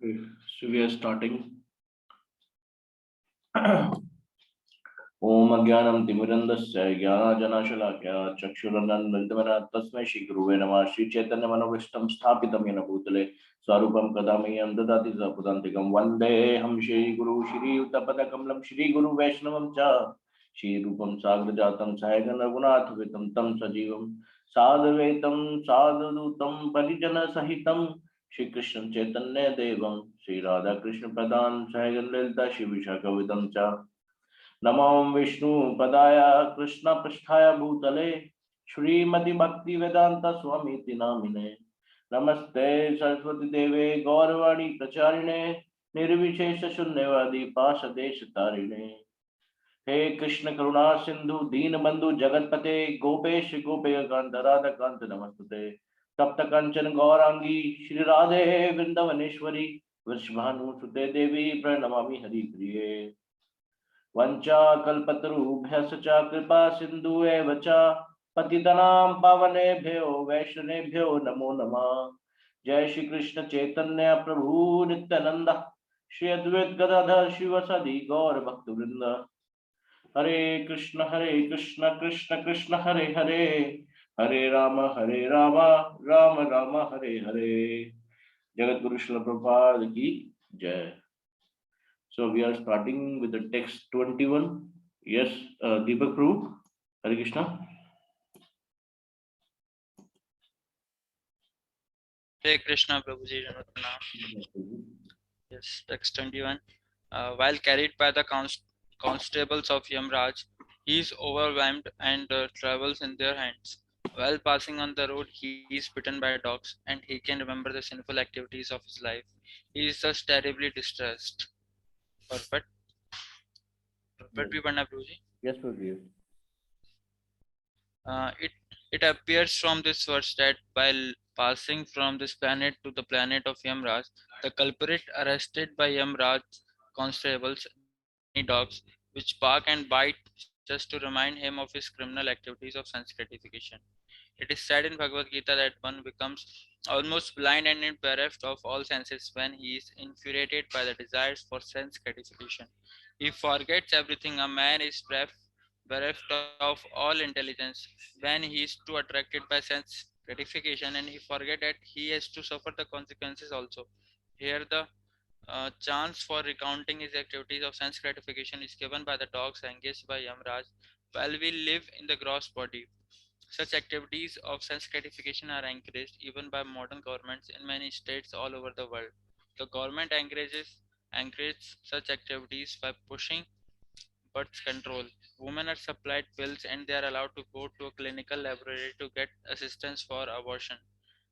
Okay, so we are starting. Om Agyanam Timirandasya Jnanajanasalakya Chakshurannamrittamana Tasmai Shri Guruve Namah Shri Chaitanya Manobhishtam Sthapitam Yena Bhutale Swarupam Kadamiyam Dadati Sapudantikam Vandeham Shri Guru Shri Uttapadakamalam Shri Guru Vaishnavam Cha Shri Rupam Sagrajatam Sahagan Raghunath Vitam Tam Sajivam Sadhvetam Sadhudutam Parijana Sahitam Shri Krishna Chaitanya Devam Shri Radha Krishna Pradan Sahagan Lilta Shri Vishaka Vitam Cha नमो विष्णु पदाय कृष्ण पृष्ठाय भूतले श्रीमति भक्ति वेदांत स्वामी नामिने नमस्ते सरस्वती देवे गौरवाणी प्रचारिणे निर्विशेष शून्यवादी पाशदेश तारिणे हे कृष्ण करुणा सिंधु दीन बंधु जगतपते गोपेश गोपय कांत राधा कांत नमस्ते तप्त कंचन गौरांगी श्री राधे वृंदावनेश्वरी वृषभानुसुते देवी प्रणमामि हरिप्रिये वंचा कल्पतरुभ्यश्च च कृपा सिंधु एव च पतितनां पावनेभ्यो वैष्णवेभ्यो नमो नमः। जय श्री कृष्ण चैतन्य प्रभु नित्यानंद श्री अद्वैत गदाधर शिवसदि गौर भक्तवृंद। हरे कृष्ण कृष्ण कृष्ण हरे हरे, हरे राम राम राम हरे हरे। जगत गुरु श्रील प्रभुपाद की जय। So we are starting with the text 21. Yes, Deepak Prabhu, Hare Krishna. Hare Krishna, Prabhuji. Yes, text 21. While carried by the constables of Yamraj, he is overwhelmed and travels in their hands. While passing on the road, he is bitten by dogs and he can remember the sinful activities of his life. He is thus terribly distressed. Perfect. Perfect bhi padna, Prabhuji. Yes, Prabhuji. It appears from this verse that while passing from this planet to the planet of Yamraj, the culprit arrested by Yamraj's constables, many dogs, which bark and bite just to remind him of his criminal activities of sense gratification. It is said in Bhagavad Gita that one becomes almost blind and bereft of all senses when he is infuriated by the desires for sense gratification. He forgets everything. A man is bereft of all intelligence when he is too attracted by sense gratification, and he forget that he has to suffer the consequences also. Here the chance for recounting his activities of sense gratification is given by the dogs engaged by Yamraj while we live in the gross body. Such activities of sense gratification are encouraged even by modern governments in many states all over the world. The government encourages such activities by pushing birth control. Women are supplied pills and they are allowed to go to a clinical laboratory to get assistance for abortion.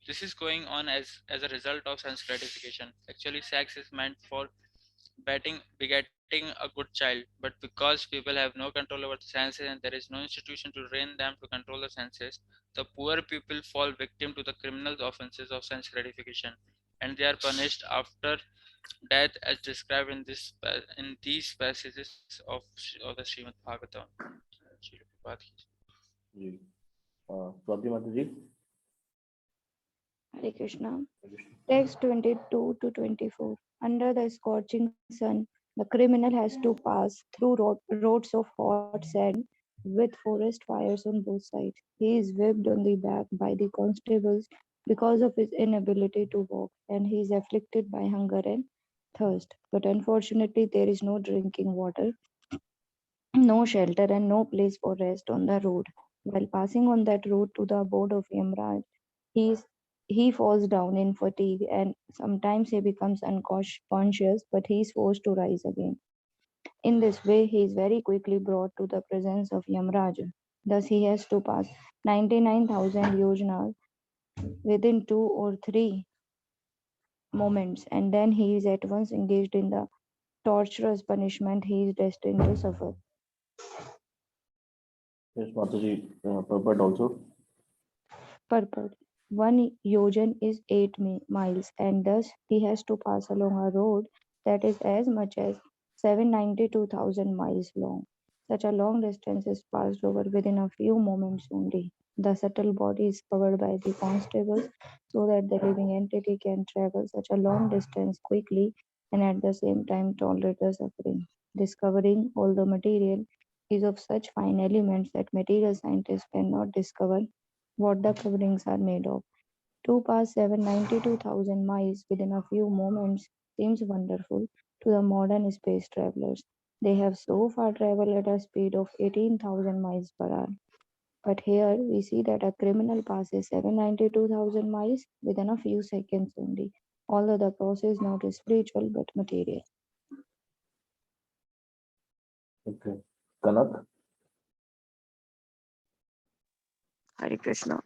This is going on as a result of sense gratification. Actually, sex is meant for begetting a good child, but because people have no control over the senses and there is no institution to train them to control the senses, the poor people fall victim to the criminal offenses of sense gratification, and they are punished after death as described in these passages of the Srimad Bhagavatam. Swati Mataji. Hare Krishna. Text 22 to 24. Under the scorching sun, the criminal has to pass through roads of hot sand with forest fires on both sides. He is whipped on the back by the constables because of his inability to walk, and he is afflicted by hunger and thirst. But unfortunately, there is no drinking water, no shelter, and no place for rest on the road. While passing on that road to the abode of Yamraj, he falls down in fatigue and sometimes he becomes unconscious, but he is forced to rise again. In this way, he is very quickly brought to the presence of Yamraja. Thus, he has to pass 99,000 yojanas within 2 or 3 moments, and then he is at once engaged in the torturous punishment he is destined to suffer. Yes, Mataji, Prabhupada also. Purport. 1 yojan is 8 miles, and thus he has to pass along a road that is as much as 792,000 miles long. Such a long distance is passed over within a few moments only. The subtle body is covered by the constables so that the living entity can travel such a long distance quickly and at the same time tolerate the suffering. Discovering all the material is of such fine elements that material scientists cannot discover what the coverings are made of. To pass 792,000 miles within a few moments seems wonderful to the modern space travelers. They have so far traveled at a speed of 18,000 miles per hour. But here we see that a criminal passes 792,000 miles within a few seconds only, although the process is not spiritual but material. Okay. Kanak? Hare Krishna.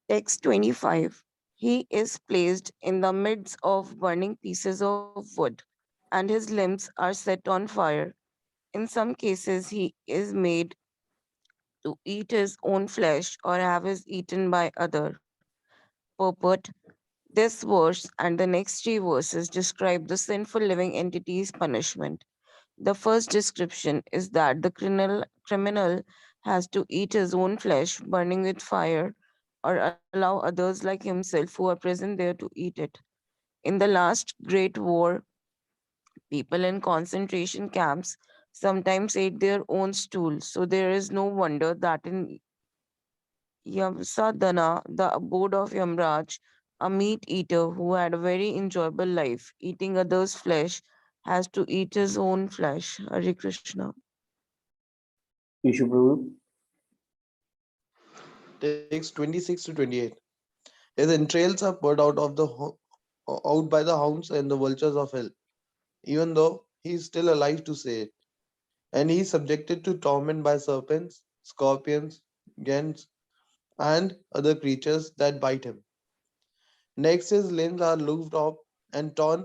Text 25. He is placed in the midst of burning pieces of wood, and his limbs are set on fire. In some cases, he is made to eat his own flesh or have his eaten by other. Purport. This verse and the next three verses describe the sinful living entity's punishment. The first description is that the criminal has to eat his own flesh, burning with fire, or allow others like himself who are present there to eat it. In the last Great War, people in concentration camps sometimes ate their own stool, so there is no wonder that in Yamsadana, the abode of Yamraj, a meat eater who had a very enjoyable life, eating others' flesh, has to eat his own flesh. Hare Krishna. Ishu Prabhu? Takes 26 to 28. His entrails are poured out of out by the hounds and the vultures of hell, even though he is still alive to say it. And he is subjected to torment by serpents, scorpions, gants, and other creatures that bite him. Next, his limbs are looped off and torn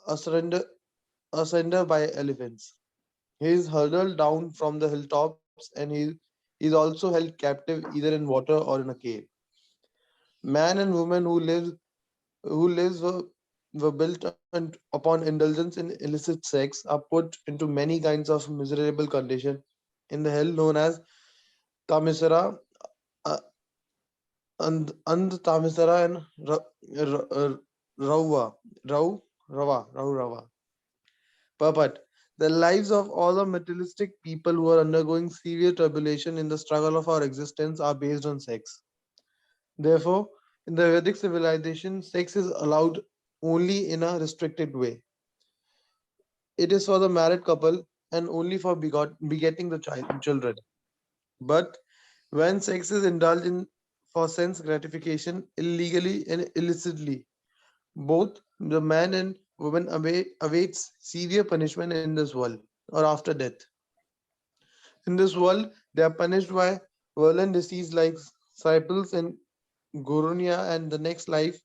asunder, asunder by elephants. He is hurled down from the hilltops and he is also held captive either in water or in a cave. Man and woman who lives were built upon indulgence in illicit sex are put into many kinds of miserable condition in the hell known as Tamisara, uh, and Tamisara and Rauva, Rava. But the lives of all the materialistic people who are undergoing severe tribulation in the struggle of our existence are based on sex. Therefore, in the Vedic civilization, sex is allowed only in a restricted way. It is for the married couple and only for begetting the children. But when sex is indulged in for sense gratification illegally and illicitly, both the man and woman awaits severe punishment in this world or after death. In this world, they are punished by violent disease like syphilis and gonorrhea, and the next life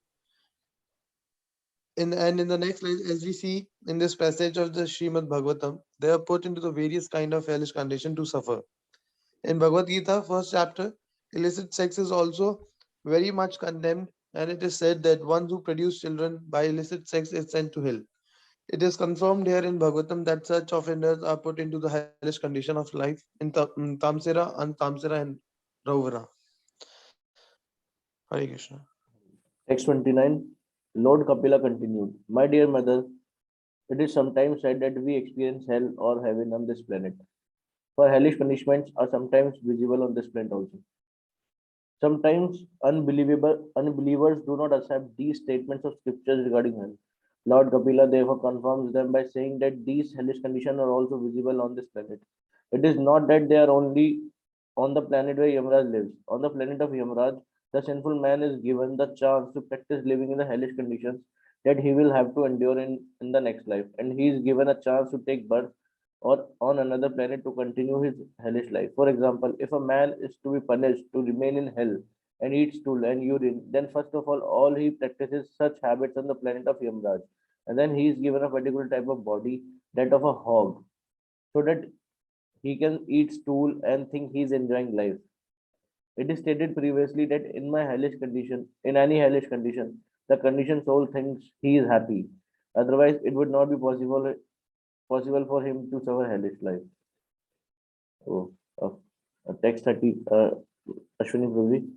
in the next life, as we see in this passage of the Srimad Bhagavatam, they are put into the various kind of hellish condition to suffer. In Bhagavad Gita, first chapter, illicit sex is also very much condemned, and it is said that one who produce children by illicit sex is sent to hell. It is confirmed here in Bhagavatam that such offenders are put into the hellish condition of life in Tamsira and Tamsira and Rauvara. Hare Krishna. Text 29. Lord Kapila continued, my dear mother, it is sometimes said that we experience hell or heaven on this planet. For hellish punishments are sometimes visible on this planet also. Sometimes unbelievers do not accept these statements of scriptures regarding hell. Lord Kapila therefore confirms them by saying that these hellish conditions are also visible on this planet. It is not that they are only on the planet where Yamraj lives. On the planet of Yamraj, the sinful man is given the chance to practice living in the hellish conditions that he will have to endure in the next life. And he is given a chance to take birth or on another planet to continue his hellish life. For example, if a man is to be punished to remain in hell and eat stool and urine, then first of all he practices such habits on the planet of Yamraj. And then he is given a particular type of body, that of a hog, so that he can eat stool and think he is enjoying life. It is stated previously that in any hellish condition, the conditioned soul thinks he is happy. Otherwise, it would not be possible for him to suffer hellish life. Oh, oh. Text 30, Ashwini Prabhu.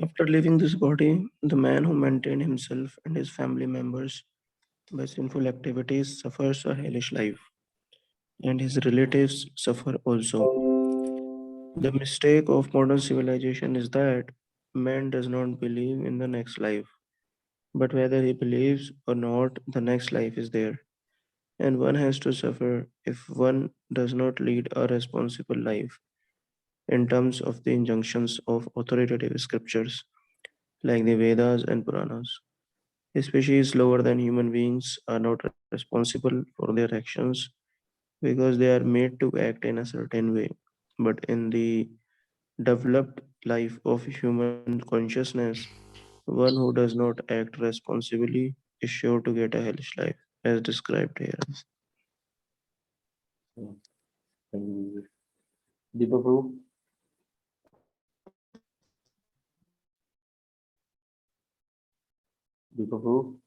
After leaving this body, the man who maintained himself and his family members by sinful activities suffers a hellish life, and his relatives suffer also. The mistake of modern civilization is that man does not believe in the next life, but whether he believes or not, the next life is there, and one has to suffer if one does not lead a responsible life in terms of the injunctions of authoritative scriptures like the Vedas and Puranas. Species lower than human beings are not responsible for their actions because they are made to act in a certain way. But in the developed life of human consciousness, one who does not act responsibly is sure to get a hellish life, as described here. Thank you. Deepa Prabhu. Deepa Prabhu.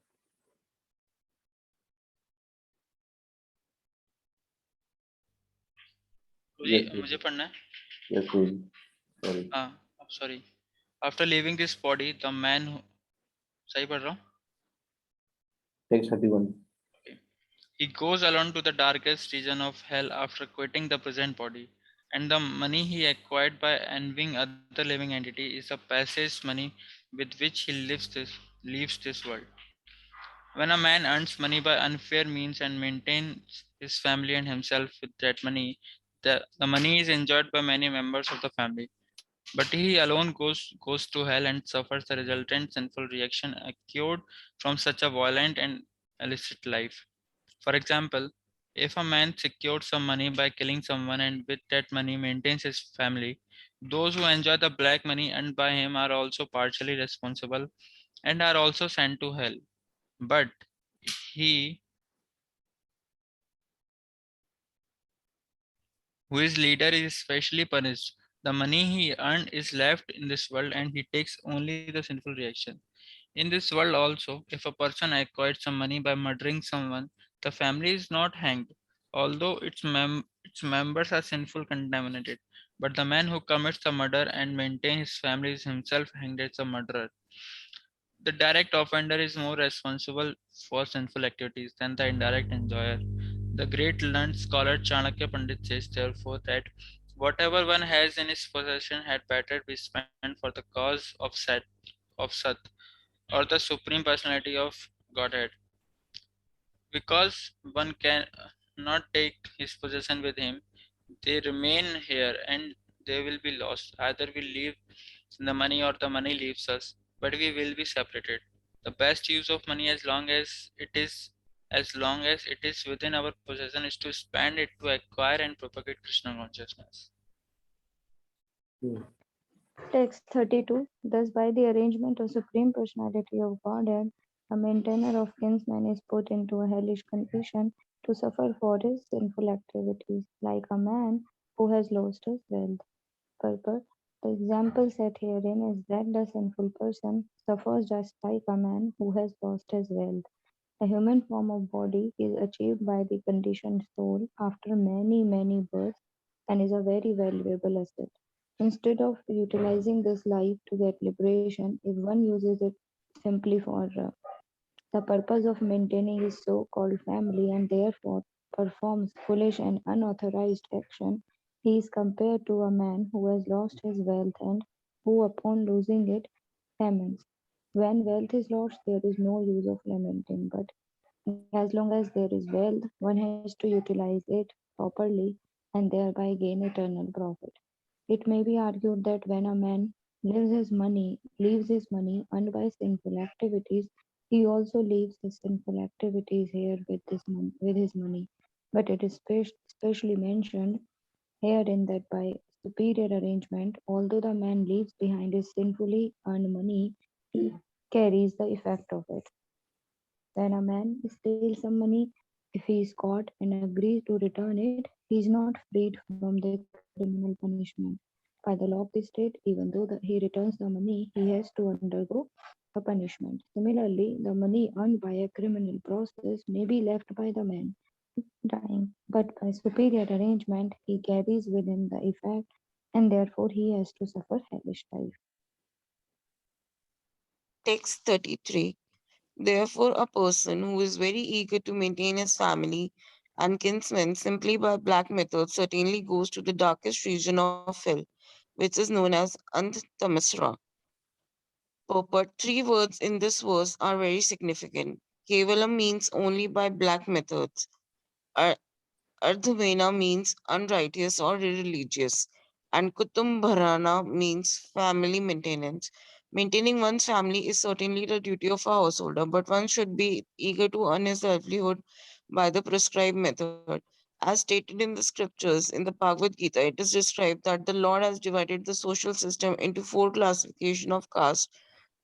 मुझे Yes, मुझे पढ़ना है yes, Prabhu. Sorry. हाँ sorry. After leaving this body, the man who, सही पढ़ रहा हूँ? Text 31. Okay. He goes alone to the darkest region of hell after quitting the present body, and the money he acquired by envying other living entity is a passage money with which he leaves this world. When a man earns money by unfair means and maintains his family and himself with that money, the money is enjoyed by many members of the family. But he alone goes to hell and suffers the resultant sinful reaction accrued from such a violent and illicit life. For example, if a man secures some money by killing someone and with that money maintains his family, those who enjoy the black money earned by him are also partially responsible and are also sent to hell. But he who is leader is especially punished. The money he earned is left in this world and he takes only the sinful reaction. In this world also, if a person acquired some money by murdering someone, the family is not hanged, although its members are sinful contaminated. But the man who commits the murder and maintains his family is himself hanged as a murderer. The direct offender is more responsible for sinful activities than the indirect enjoyer. The great learned scholar Chanakya Pandit says, therefore, that whatever one has in his possession had better be spent for the cause of Sat, or the Supreme Personality of Godhead. Because one can not take his possession with him, they remain here and they will be lost. Either we leave the money or the money leaves us, but we will be separated. The best use of money as long as it is within our possession is to spend it to acquire and propagate Krishna consciousness. Text 32. Thus, by the arrangement of Supreme Personality of Godhead, a maintainer of kinsman is put into a hellish condition to suffer for his sinful activities, like a man who has lost his wealth. Purpose. The example set herein is that the sinful person suffers just like a man who has lost his wealth. The human form of body is achieved by the conditioned soul after many, many births and is a very valuable asset. Instead of utilizing this life to get liberation, if one uses it simply for the purpose of maintaining his so called family and therefore performs foolish and unauthorized action, he is compared to a man who has lost his wealth and who, upon losing it, laments. When wealth is lost, there is no use of lamenting, but as long as there is wealth, one has to utilize it properly and thereby gain eternal profit. It may be argued that when a man leaves his money earned by sinful activities, he also leaves his sinful activities here with his money. But it is specially mentioned herein that by superior arrangement, although the man leaves behind his sinfully earned money, he carries the effect of it. When a man steals some money, if he is caught and agrees to return it, he is not freed from the criminal punishment. By the law of the state, even though he returns the money, he has to undergo a punishment. Similarly, the money earned by a criminal process may be left by the man dying, but by superior arrangement he carries within the effect, and therefore he has to suffer hellish life. Text 33. Therefore, a person who is very eager to maintain his family and kinsmen simply by black methods certainly goes to the darkest region of hell, which is known as Anthamsara. Purport: three words in this verse are very significant. Kevalam means only by black methods. Ardhavena means unrighteous or irreligious, and Kutumbharana means family maintenance. Maintaining one's family is certainly the duty of a householder, but one should be eager to earn his livelihood by the prescribed method. As stated in the scriptures in the Bhagavad Gita, it is described that the Lord has divided the social system into four classification of castes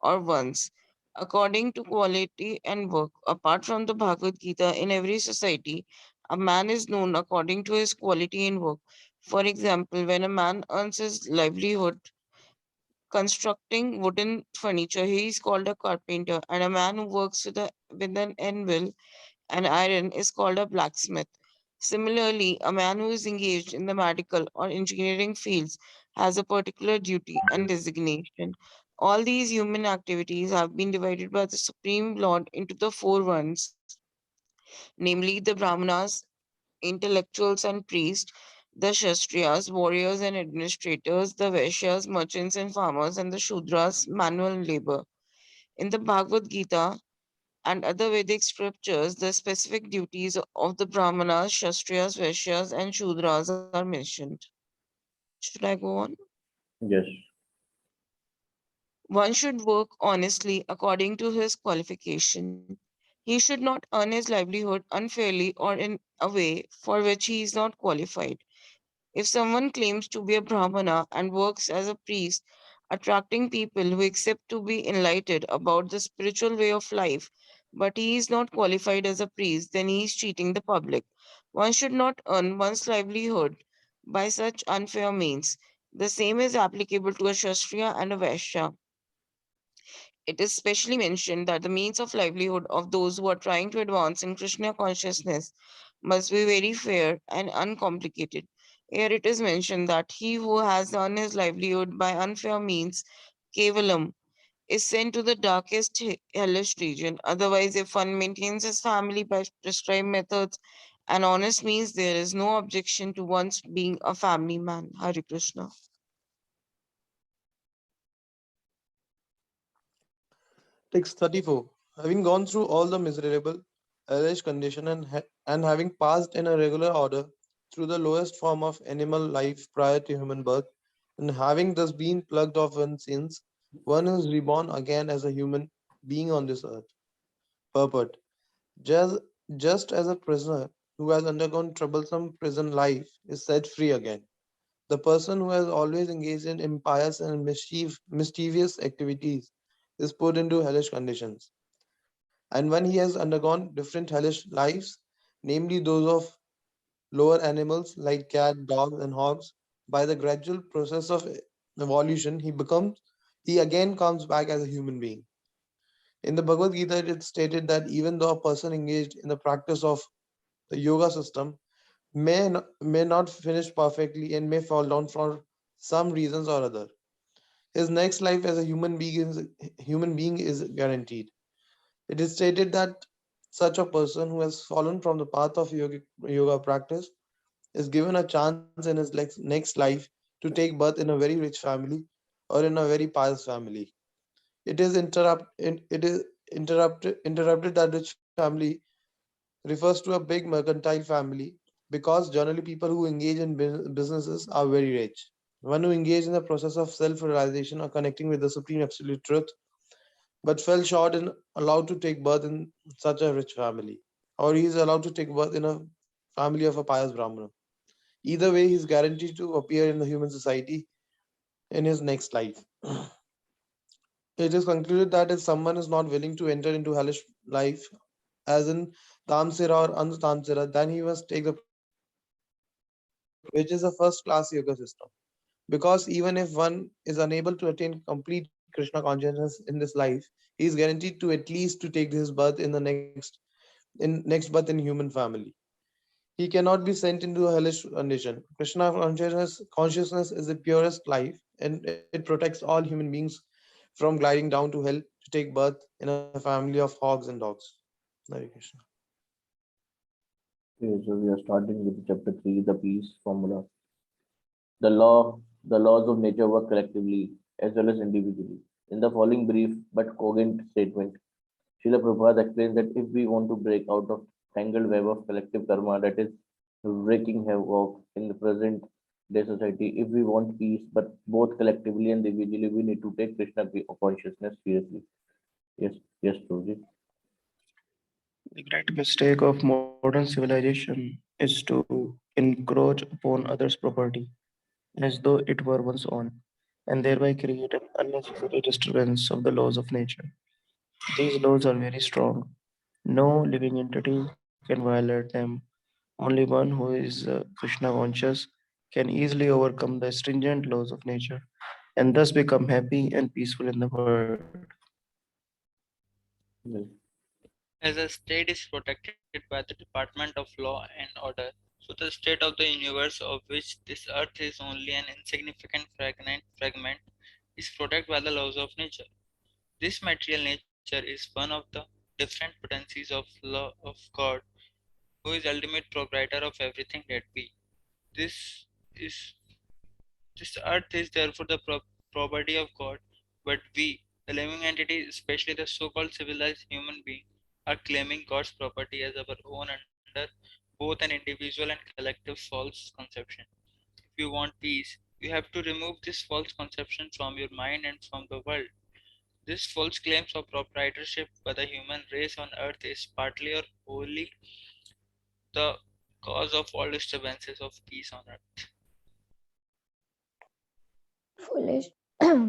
or ones according to quality and work. Apart from the Bhagavad Gita, in every society, a man is known according to his quality in work. For example, when a man earns his livelihood constructing wooden furniture, he is called a carpenter, and a man who works with an anvil and iron is called a blacksmith. Similarly, a man who is engaged in the medical or engineering fields has a particular duty and designation. All these human activities have been divided by the Supreme Lord into the four ones, namely the Brahmanas, intellectuals and priests, the Kshatriyas, warriors and administrators, the Vaishyas, merchants and farmers, and the Shudras, manual labor. In the Bhagavad Gita and other Vedic scriptures, the specific duties of the Brahmanas, Kshatriyas, Vaishyas, and Shudras are mentioned. Should I go on? Yes. One should work honestly according to his qualification. He should not earn his livelihood unfairly or in a way for which he is not qualified. If someone claims to be a Brahmana and works as a priest, attracting people who accept to be enlightened about the spiritual way of life, but he is not qualified as a priest, then he is cheating the public. One should not earn one's livelihood by such unfair means. The same is applicable to a Kshatriya and a Vaishya. It is specially mentioned that the means of livelihood of those who are trying to advance in Krishna consciousness must be very fair and uncomplicated. Here it is mentioned that he who has earned his livelihood by unfair means, Kevalam, is sent to the darkest hellish region. Otherwise, if one maintains his family by prescribed methods and honest means, there is no objection to one's being a family man. Hare Krishna. Text 34. Having gone through all the miserable, hellish condition and having passed in a regular order through the lowest form of animal life prior to human birth, and having thus been plucked off one's sins, one is reborn again as a human being on this earth. Purport. Just, just as a prisoner who has undergone troublesome prison life is set free again, the person who has always engaged in impious and mischievous activities is put into hellish conditions. And when he has undergone different hellish lives, namely those of lower animals like cat, dogs, and hogs, by the gradual process of evolution, he again comes back as a human being. In the Bhagavad Gita, it is stated that even though a person engaged in the practice of the yoga system may not finish perfectly and may fall down for some reasons or other, his next life as a human being is guaranteed. It is stated that such a person who has fallen from the path of yoga practice is given a chance in his next life to take birth in a very rich family or in a very pious family. It is interrupted that rich family refers to a big mercantile family because generally people who engage in businesses are very rich. One who engaged in the process of self-realization or connecting with the supreme absolute truth but fell short and allowed to take birth in such a rich family, or he is allowed to take birth in a family of a pious Brahmana. Either way, he is guaranteed to appear in the human society in his next life. It is concluded that if someone is not willing to enter into hellish life, as in Tamsira or Antamsira, then he must take the which is a first class yoga system. Because even if one is unable to attain complete Krishna consciousness in this life, he is guaranteed to at least to take his birth in the next birth in human family. He cannot be sent into a hellish condition. Krishna consciousness is the purest life, and it protects all human beings from gliding down to hell to take birth in a family of hogs and dogs. Hare Krishna. Okay, so we are starting with chapter 3, the peace formula. The laws of nature work collectively as well as individually. In the following brief but cogent statement, Srila Prabhupada explains that if we want to break out of tangled web of collective karma that is wreaking havoc in the present day society, if we want peace, but both collectively and individually, we need to take Krishna consciousness seriously. Yes, yes, Prabhuji. The great mistake of modern civilization is to encroach upon others' property as though it were one's own, and thereby create an unnecessary disturbance of the laws of nature. These laws are very strong. No living entity can violate them. Only one who is Krishna conscious can easily overcome the stringent laws of nature and thus become happy and peaceful in the world. Yes. As a state is protected by the Department of Law and Order, so the state of the universe of which this earth is only an insignificant fragment is protected by the laws of nature. This material nature is one of the different potencies of law of God, who is ultimate proprietor of everything that be. This is this earth is therefore the property of God, but we, the living entities, especially the so-called civilized human being, are claiming God's property as our own under both an individual and collective false conception. If you want peace, you have to remove this false conception from your mind and from the world. This false claims of proprietorship by the human race on earth is partly or wholly the cause of all disturbances of peace on earth. Foolish,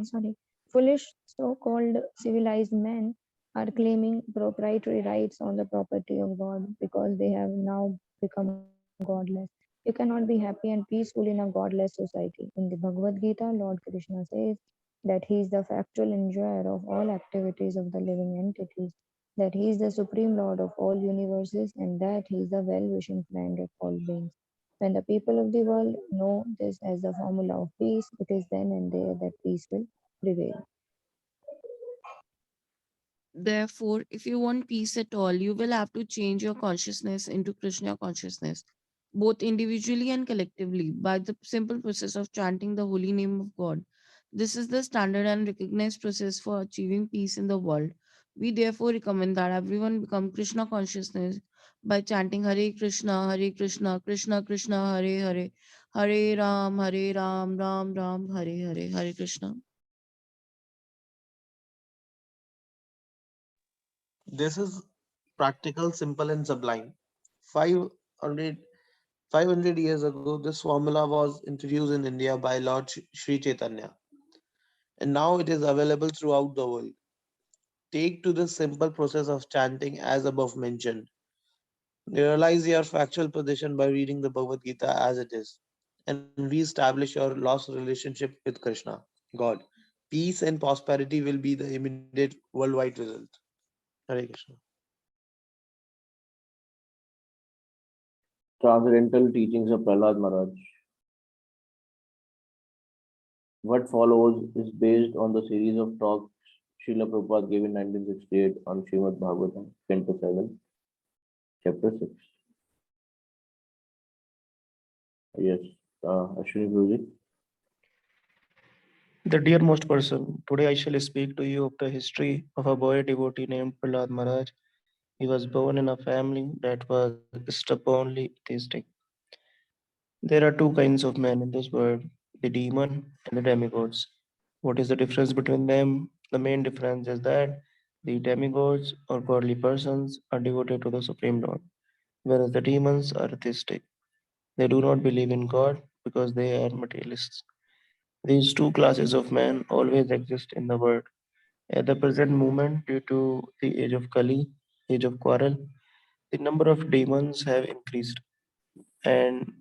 sorry, foolish so-called civilized men are claiming proprietary rights on the property of God because they have now become godless. You cannot be happy and peaceful in a godless society. In the Bhagavad Gita, Lord Krishna says that he is the factual enjoyer of all activities of the living entities, that he is the supreme lord of all universes, and that he is the well-wishing friend of all beings. When the people of the world know this as the formula of peace, it is then and there that peace will prevail. Therefore, if you want peace at all, you will have to change your consciousness into Krishna consciousness, both individually and collectively, by the simple process of chanting the holy name of God. This is the standard and recognized process for achieving peace in the world. We therefore recommend that everyone become Krishna consciousness by chanting Hare Krishna, Krishna Krishna, Hare Hare, Hare Ram, Ram Ram, Hare Hare, Hare Krishna. This is practical, simple, and sublime. 500, 500 years ago, this formula was introduced in India by Lord Sri Chaitanya, and now it is available throughout the world. Take to the simple process of chanting as above mentioned. Realize your factual position by reading the Bhagavad Gita as it is, and re-establish your lost relationship with Krishna, God. Peace and prosperity will be the immediate worldwide result. Hare Krishna. Transcendental teachings of Prahlad Maharaj. What follows is based on the series of talks Srila Prabhupada gave in 1968 on Srimad Bhagavatam, Canto 7, Chapter 6. Yes, Ashwini Guruji. The dearmost person, today I shall speak to you of the history of a boy devotee named Prahlad Maharaj. He was born in a family that was stubbornly atheistic. There are two kinds of men in this world, the demon and the demigods. What is the difference between them? The main difference is that the demigods or godly persons are devoted to the Supreme Lord, whereas the demons are atheistic. They do not believe in God because they are materialists. These two classes of men always exist in the world. At the present moment, due to the age of Kali, age of quarrel, the number of demons have increased, and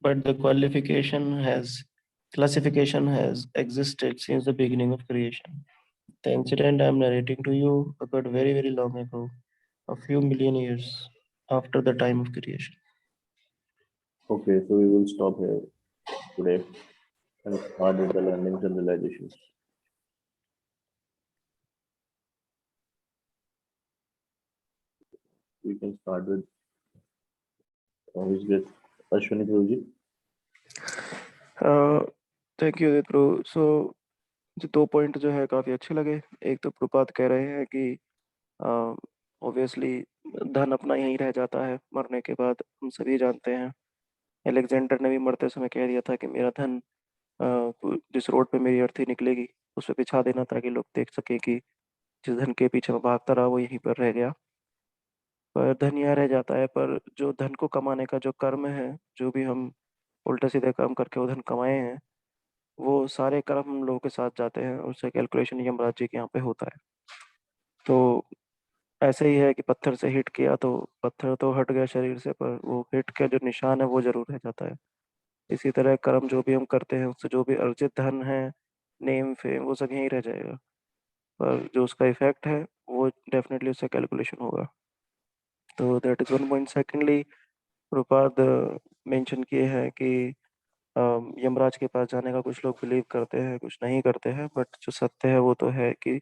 but the classification has existed since the beginning of creation. The incident I am narrating to you occurred very long ago, a few million years after the time of creation. Okay, so we will stop here today and start with the learnings and realizations. We can start with always get Ashwini Guruji. Thank you pro. So जो 2 point जो है काफ़ी अच्छे लगे। एक तो प्रपात कह रहे हैं कि ऑब्वियसली धन अपना यहीं रह जाता है मरने के बाद, हम सभी जानते हैं। एलेक्जेंडर ने भी मरते समय कह दिया था कि मेरा धन जिस रोड पे मेरी अर्थी निकलेगी उस पे बिछा देना, ताकि लोग देख सके कि जिस धन के पीछे मैं भागता रहा वो यहीं पर रह गया। पर धन यहाँ रह जाता है, पर जो धन को कमाने का जो कर्म है, जो भी हम उल्टे सीधे काम करके वो धन कमाए हैं, वो सारे कर्म हम लोगों के साथ जाते हैं। उससे कैलकुलेशन यमराज जी के यहाँ पे होता है। तो ऐसे ही है कि पत्थर से हिट किया तो पत्थर तो हट गया शरीर से, पर वो हिट का जो निशान है वो जरूर रह जाता है। इसी तरह कर्म जो भी हम करते हैं उससे जो भी अर्जित धन है, नेम फेम, वो सब यहीं रह जाएगा, पर जो उसका इफेक्ट है वो डेफिनेटली उससे कैलकुलेशन होगा। तो that is one point. Secondly, Prabhupada mention किए हैं कि यमराज के पास जाने का कुछ लोग बिलीव करते हैं, कुछ नहीं करते हैं, बट जो सत्य है वो तो है कि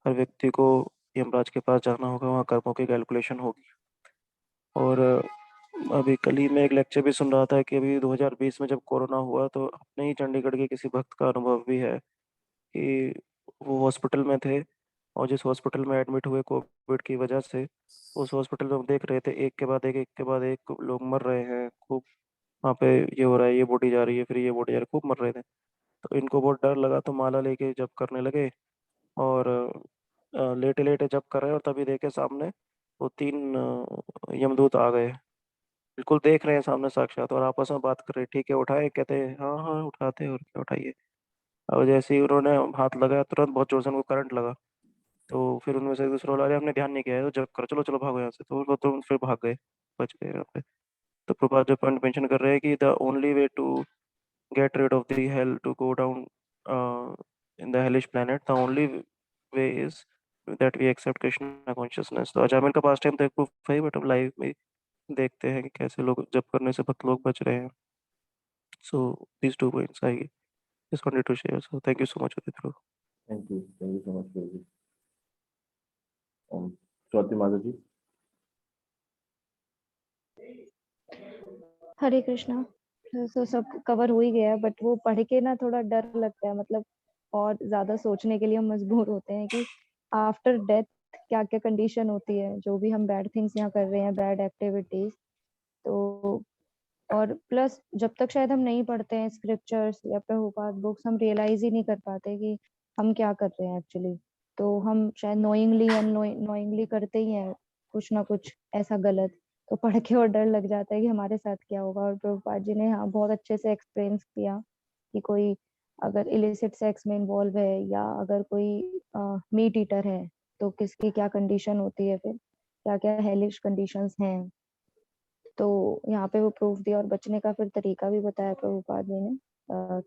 हर व्यक्ति को यमराज के पास जाना होगा, वहाँ कर्मों की कैलकुलेशन होगी। और अभी कल ही मैं एक लेक्चर भी सुन रहा था कि अभी 2020 में जब कोरोना हुआ तो अपने ही चंडीगढ़ के किसी भक्त का अनुभव भी है कि वो हॉस्पिटल में थे, और जिस हॉस्पिटल में एडमिट हुए कोविड की वजह से, उस हॉस्पिटल में हम देख रहे थे एक के बाद एक के बाद एक लोग मर रहे हैं खूब। वहाँ पे ये हो रहा है, ये बॉडी जा रही है, फिर ये बॉडी जा रही है, खूब मर रहे थे। तो इनको बहुत डर लगा तो माला लेके जब करने लगे, और लेटे लेटे जब कर रहे हैं, और तभी देखे सामने वो 3 यमदूत आ गए, बिल्कुल देख रहे हैं सामने साक्षात, और आपस में बात कर रहे हैं, ठीक है उठाए, कहते हैं हाँ हाँ उठाते हैं और क्या उठाइए। और जैसे ही उन्होंने हाथ लगाया तुरंत बहुत जोर से उनको करंट लगा। तो फिर उनमें से एक दूसरे बोला, अरे हमने ध्यान नहीं किया है, तो जब करो, चलो चलो भागो यहाँ से। तो वो तुरंत फिर भाग गए, बच गए यहाँ पे। तो प्रभुपाद जो पॉइंट मेंशन कर रहे हैं कि the only way to get rid of the hell, to go down in the hellish planet, the only way is that we accept Krishna consciousness। तो अजामिल का पास टाइम तो एक प्रूफ है, बट हम लाइव में देखते हैं कि कैसे लोग जब करने से भक्त लोग बच रहे हैं। सो these 2 points I just wanted to share, so thank you so much Udit। Thank you so much, Guruji. Swati Mataji. हरे कृष्णा। तो सब कवर हो ही गया, बट वो पढ़ के ना थोड़ा डर लगता है, मतलब और ज्यादा सोचने के लिए हम मजबूर होते हैं कि आफ्टर डेथ क्या क्या कंडीशन होती है, जो भी हम बैड थिंग्स यहाँ कर रहे हैं, बैड एक्टिविटीज। तो और प्लस जब तक शायद हम नहीं पढ़ते हैं स्क्रिप्चर्स या प्रभुपाद बुक्स, हम रियलाइज ही नहीं कर पाते कि हम क्या कर रहे हैं एक्चुअली। तो हम शायद नोइंगली अननोइंगली करते ही हैं कुछ ना कुछ ऐसा गलत। तो पढ़ के और डर लग जाता है कि हमारे साथ क्या होगा। और प्रभुपाद जी ने हाँ बहुत अच्छे से एक्सप्लेन किया कि कोई अगर इलिसिट सेक्स में इन्वॉल्व है या अगर कोई मीट ईटर है तो किसकी क्या कंडीशन होती है, फिर क्या क्या हेलिश कंडीशंस हैं। तो यहाँ पे वो प्रूफ दिया और बचने का फिर तरीका भी बताया प्रभुपाद जी ने,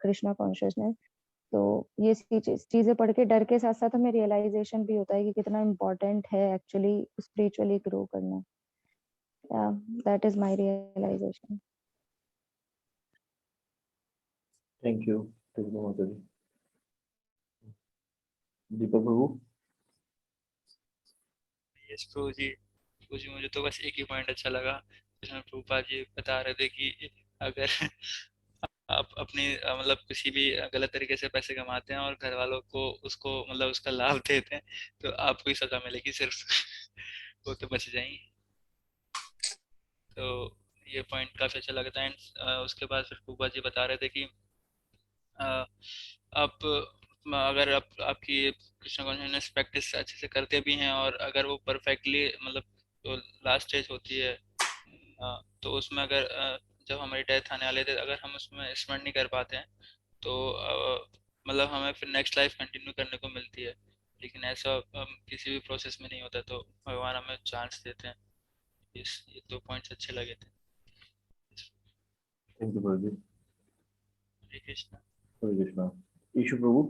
कृष्णा कॉन्शियसनेस। तो ये चीजें पढ़ के डर के साथ साथ हमें रियलाइजेशन भी होता है कि कितना इम्पोर्टेंट है एक्चुअली स्पिरिचुअली ग्रो करना। That is my realization. Thank you. Thank you, Mataji. Deepak Prabhu. Yes Prabhu ji. Prabhu ji मुझे तो बस एक ही पॉइंट अच्छा लगा जिसमें प्रभुपाद जी बता रहे थे कि अगर आप अपनी मतलब किसी भी गलत तरीके से पैसे कमाते हैं और घर वालों को उसको मतलब उसका लाभ देते हैं तो आपको ही सजा मिलेगी सिर्फ वो तो बच जाएंगे। तो ये पॉइंट काफी अच्छा लगता है। उसके बाद फिर प्रभुपाद जी बता रहे थे कि आप अगर आपकी कृष्ण कॉन्शियसनेस प्रैक्टिस अच्छे से करते भी हैं और अगर वो परफेक्टली मतलब तो लास्ट स्टेज होती है तो उसमें अगर जब हमारी डेथ आने वाले थे अगर हम उसमें स्मरण नहीं कर पाते हैं तो मतलब हमें फिर नेक्स्ट लाइफ कंटिन्यू करने को मिलती है। लेकिन ऐसा किसी भी प्रोसेस में नहीं होता, तो भगवान हमें चांस देते हैं। ये 2 पॉइंट्स अच्छे लगे थे। Thank you, Prabhu. Hare Krishna. Hare Krishna. Ishu Prabhu.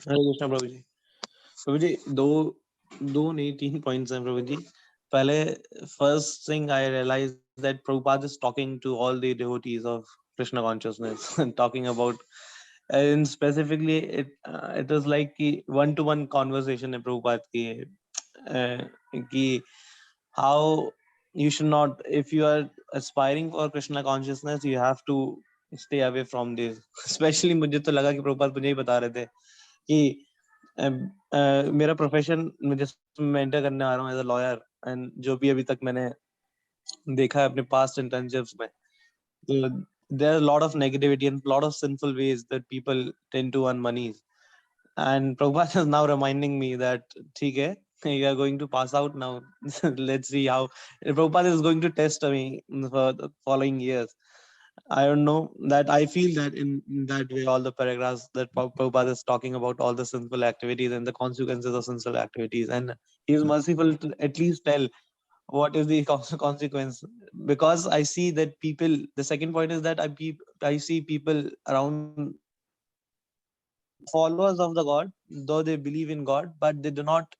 हरे कृष्णा प्रभु जी। प्रभु जी दो नहीं 3 पॉइंट्स हैं प्रभु जी। पहले first thing I realized that Prabhupada is talking to all the devotees of Krishna consciousness and talking about, and specifically it was like कि one-to-one conversation है Prabhupada की, कि how you should not, if you are aspiring for Krishna consciousness, you have to stay away from this. Especially मुझे तो लगा कि प्रभुपाद मुझे ही बता रहे थे कि मेरा प्रोफेशन मुझे मैं एंटर करने आ रहा हूँ एज अ लॉयर, एंड जो भी अभी तक मैंने देखा है अपने पास्ट इंटर्नशिप्स में, तो there are a lot of negativity and a lot of sinful ways that people tend to earn money. And Prabhupada is now reminding me that ठीक है, you are going to pass out now. Let's see how Prabhupada is going to test me for the following years. I don't know, that I feel that in that way, all the paragraphs that Prabhupada is talking about all the sinful activities and the consequences of sinful activities, and he is merciful to at least tell what is the consequence, because I see that people, the second point is that I see people around followers of the God, though they believe in God, but they do not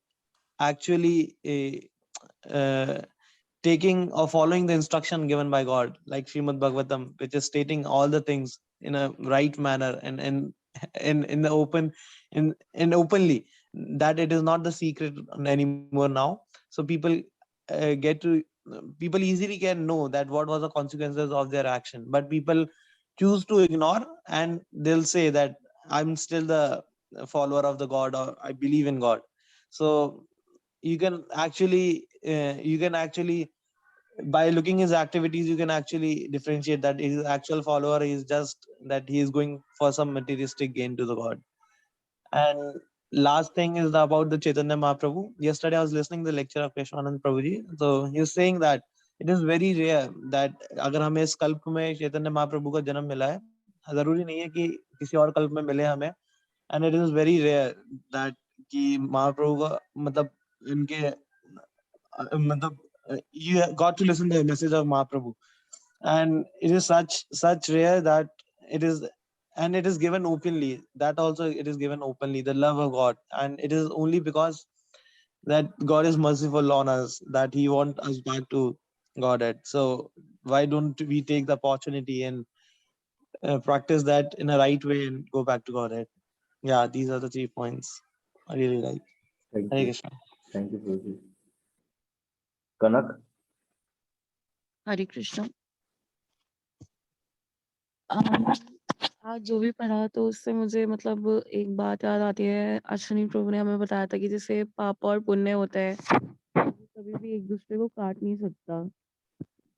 actually taking or following the instruction given by God, like Srimad Bhagavatam, which is stating all the things in a right manner and in the open, in openly, that it is not the secret anymore now. So people people easily can know that what was the consequences of their action, but people choose to ignore, and they'll say that I'm still the follower of the God, or I believe in God. So you can actually by looking his activities, you can actually differentiate that his actual follower is just that he is going for some materialistic gain to the God. And last thing is about the Chaitanya Mahaprabhu. Yesterday I was listening to the lecture of Krishnanand Prabhuji. So he was saying that it is very rare that अगर हमें इस कल्प में चैतन्य महाप्रभु का जन्म मिला है, जरूरी नहीं है कि किसी और कल्प में मिले हमें, and it is very rare that कि महाप्रभु का मतलब इनके मतलब you got to listen to the message of Mahaprabhu, and it is such rare that it is, and it is given openly, that also it is given openly, the love of God, and it is only because that God is merciful on us, that he wants us back to Godhead. So why don't we take the opportunity and practice that in a right way and go back to Godhead? Yeah, these are the 3 points I really like. Thank Hare you. Krishna. Thank you, Prabhuji. Kanak? हरे कृष्ण। आज जो भी पढ़ा तो उससे मुझे मतलब एक बात याद आती है, अश्विनी प्रभु ने हमें बताया था कि जैसे पाप और पुण्य होता है, कभी भी एक दूसरे को काट नहीं सकता।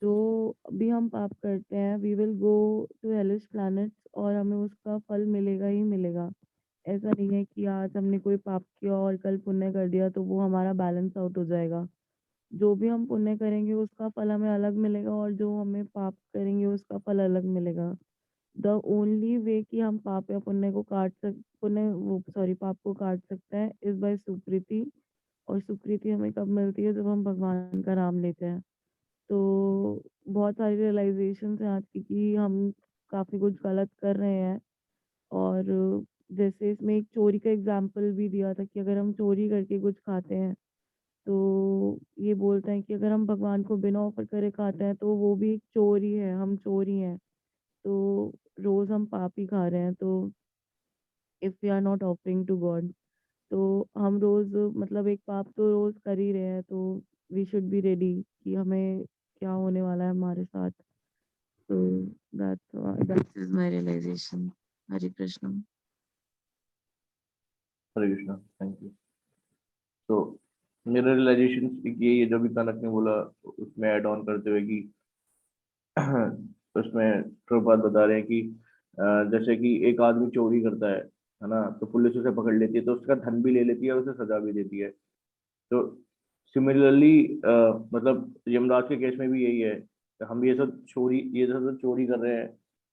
जो भी हम पाप करते हैं, we will go to hellish planets और हमें उसका फल मिलेगा ही मिलेगा। ऐसा नहीं है कि आज हमने कोई पाप किया और कल पुण्य कर दिया तो वो हमारा बैलेंस आउट हो जाएगा। जो भी हम पुण्य करेंगे उसका फल हमें अलग मिलेगा और जो हमें पाप करेंगे उसका फल अलग मिलेगा। द ओनली वे कि हम पाप या पुण्य को पाप को काट सकते हैं इज बाय सुकृति, और सुकृति हमें कब मिलती है? जब हम भगवान का नाम लेते हैं। तो बहुत सारी रियलाइजेशन है आज की कि हम काफ़ी कुछ गलत कर रहे हैं, और जैसे इसमें एक चोरी का एग्जाम्पल भी दिया था कि अगर हम चोरी करके कुछ खाते हैं तो ये बोलते हैं कि अगर हम भगवान को बिना ऑफर करे खाते हैं तो वो भी एक चोरी है, हम चोरी हैं। तो रोज़ हम पाप ही खा रहे हैं। तो if we are not offering to God, तो हम रोज़ मतलब एक पाप तो रोज़ कर ही रहे हैं, तो वी शुड बी रेडी कि हमें क्या होने वाला है हमारे साथ। तो that is my realization. Hare Krishna. Hare Krishna. Thank you. तो मेरा रियलाइजेशन ये जो भी कनक ने बोला उसमें ऐड ऑन करते हुए कि उसमें प्रभुपाद बता रहे हैं कि जैसे कि एक आदमी चोरी करता है ना, तो पुलिस उसे पकड़ लेती है, तो उसका धन भी ले लेती है और उसे सजा भी देती है। तो सिमिलरली मतलब यमराज के केस में भी यही है, हम ये सब चोरी कर रहे हैं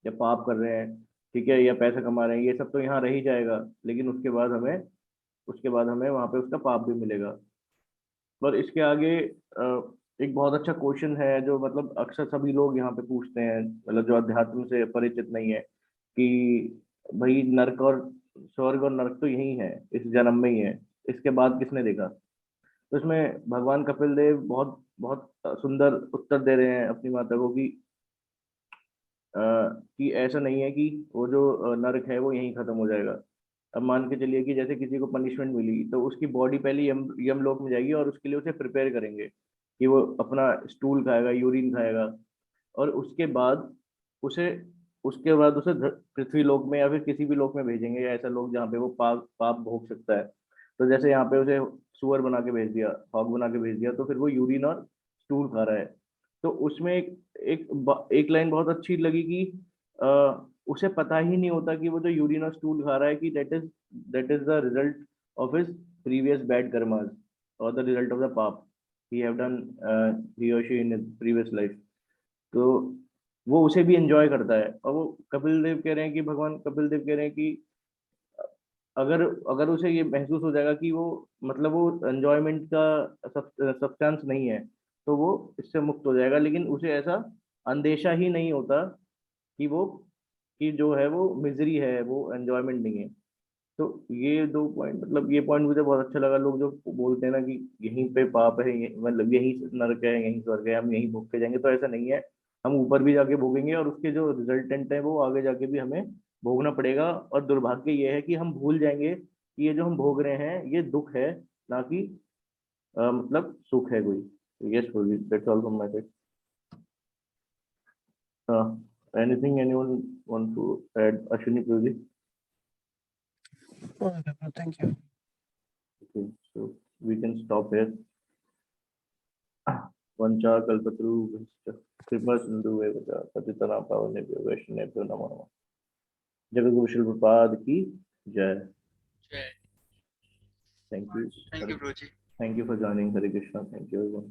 या पाप कर रहे हैं, ठीक है, या पैसा कमा रहे हैं, ये सब तो यहाँ रह ही जाएगा, लेकिन उसके बाद हमें वहां पे उसका पाप भी मिलेगा। पर इसके आगे एक बहुत अच्छा क्वेश्चन है जो मतलब अक्सर सभी लोग यहाँ पे पूछते हैं, मतलब जो अध्यात्म से परिचित नहीं है, कि भाई नर्क और स्वर्ग और नर्क तो यही है, इस जन्म में ही है, इसके बाद किसने देखा? तो इसमें भगवान कपिल देव बहुत बहुत सुंदर उत्तर दे रहे हैं अपनी माता को कि ऐसा नहीं है कि वो जो नरक है वो यहीं खत्म हो जाएगा। अब मान के चलिए कि जैसे किसी को पनिशमेंट मिली तो उसकी बॉडी पहले यमलोक में जाएगी और उसके लिए उसे प्रिपेयर करेंगे कि वो अपना स्टूल खाएगा, यूरिन खाएगा, और उसे उसके बाद उसे पृथ्वी लोक में या फिर किसी भी लोक में भेजेंगे, या ऐसा लोक जहाँ पे वो पाप पाप भोग सकता है। तो जैसे यहाँ पे उसे सुअर बना के भेज दिया, हॉग बना के भेज दिया, तो फिर वो यूरिन और स्टूल खा रहा है। तो उसमें एक लाइन बहुत अच्छी लगी कि उसे पता ही नहीं होता कि वो जो यूरिन और स्टूल खा रहा है कि that is the result of his previous bad karmas और द रिजल्ट ऑफ द पाप ही हैव डन ही और she in his previous life. तो वो उसे भी एंजॉय करता है। और वो कपिल देव कह रहे हैं कि भगवान कपिल देव कह रहे हैं कि अगर अगर उसे ये महसूस हो जाएगा कि वो मतलब वो एंजॉयमेंट का सब्सटेंस नहीं है तो वो इससे मुक्त हो जाएगा, लेकिन उसे ऐसा अंदेशा ही नहीं होता कि वो कि जो है वो मिजरी है, वो एंजॉयमेंट नहीं है। तो ये दो पॉइंट, मतलब ये पॉइंट मुझे बहुत अच्छा लगा। लोग जो बोलते हैं ना कि यहीं पे पाप है, मतलब यहीं नरक है, यहीं स्वर्ग है, हम यहीं भोग के जाएंगे, तो ऐसा नहीं है। हम ऊपर भी जाके भोगेंगे और उसके जो रिजल्टेंट है वो आगे जाके भी हमें भोगना पड़ेगा। और दुर्भाग्य ये है कि हम भूल जाएंगे कि ये जो हम भोग रहे हैं ये दुख है, ना कि मतलब सुख है कोई। Yes, that's all from my side. Anything anyone want to add? Ashwini Priya ji. Thank you. Okay, so we can stop here. Vancha kalpatru कृपा सिंधु एवं पतितनां पावनेभ्यो वैष्णवेभ्यो नमो नमः। जगत गुरु श्री प्रभुपाद की जय। Jai. Thank you. Thank you, Broji. Thank you for joining. Hare Krishna. Thank you everyone.